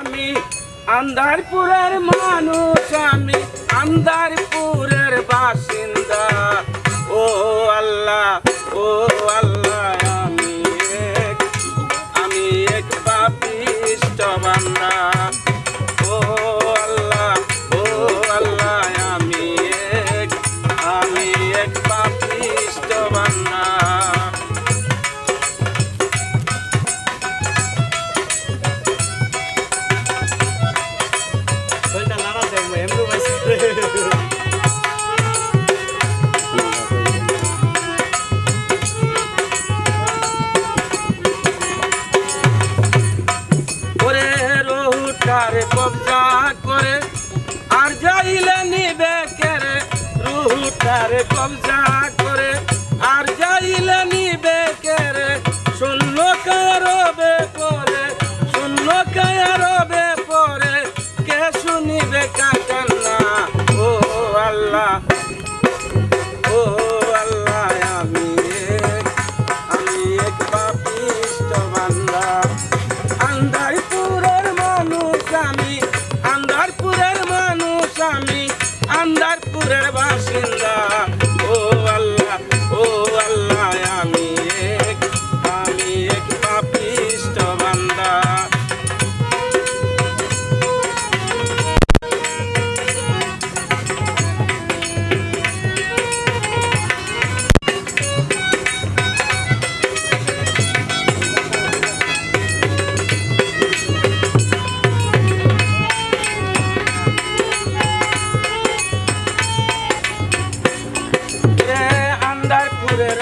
আমি আন্দারপুরের মানুষ, আমি আন্দারপুরের বাসিন্দা। ও আল্লাহ, ও আল্লাহ, আমি এক পাপিষ্ঠ বান্দা। ও আল্লাহ, ও আল্লাহ, আমি এক পাপিষ্ঠ বান্দা। কবজা করে আর যাইলে নিবে কেরে, রুহুটারে কবজা করে আর যাইলে নিবে কেরে। শূন্য কারবে পরে, শূন্য কারবে পরে, কে শুনিবে কান্না। ও আল্লাহ, ও আল্লাহ, আমি এক পাপিষ্ঠ বান্দা। আন্দারপুরের মানুষ আমি, আন্দারপুরের মানুষ আমি, আন্দারপুরের বাসিন্দা। ও আল্লাহ, ও আল্লাহ, আমি এক পাপিষ্ঠ বান্দা।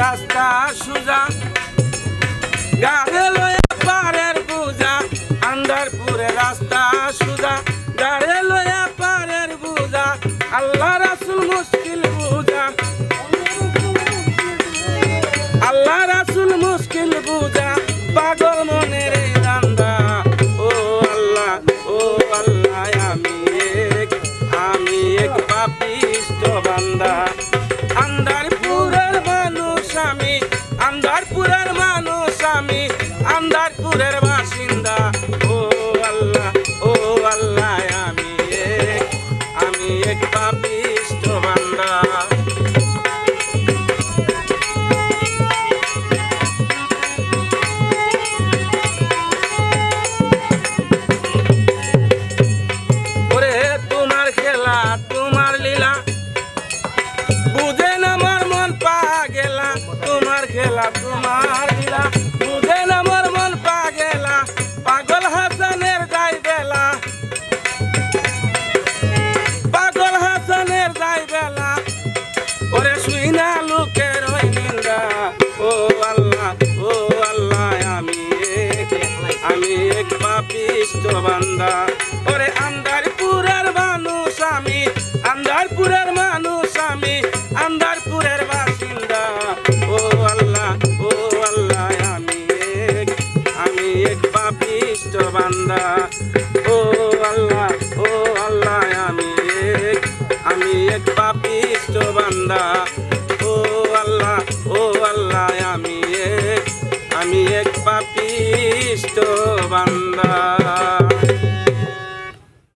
রাস্তা সুজা গাড়ে লয়া পারের বুঝা, আন্দারপুরে রাস্তা সুজা গাড়ে লয়া পারের বুঝা। আল্লাহ রাসূল মুশকিল বুঝা, আল্লাহ রাসূল মুশকিল বুঝা, পাগল মনের দান্দা। ও আল্লাহ, ও আল্লাহ, আমি এক পাপিষ্ঠ বান্দা। আন্দারপুরের মানুষ আমি, আন্দারপুরের মানুষ আমি, আন্দারপুরের বাসিন্দা। ও আল্লাহ, ও আল্লাহ, আমি এক পাপিষ্ঠ বান্দা। ওরে তোমার খেলা, তোমার লীলা, বুঝেন আমার মন পাগেলা। তোমার খেলা, তোমার লীলা, বুঝেন আমার মন পাগেলা। পাগল হাসানের যাই বেলা, পাগল হাসানের যাই বেলা। ওরে শুই না লোকের ওই নিন্দা। ও আল্লাহ, ও আল্লাহ, আমি এক পাপিষ্ঠ বান্দা। ওরে আন্দারপুরের মানুষ আমি, আন্দারপুরের মানুষ আমি, আন্দারপুরের বাসিন্দা। ও আল্লাহ, ও আল্লাহ, আমি এক পাপিষ্ঠ বান্দা। ও আল্লাহ, ও আল্লাহ, আমি এক পাপিষ্ঠ বান্দা। ও আল্লাহ, ও আল্লাহ, আমি এক পাপিষ্ঠ বান্দা।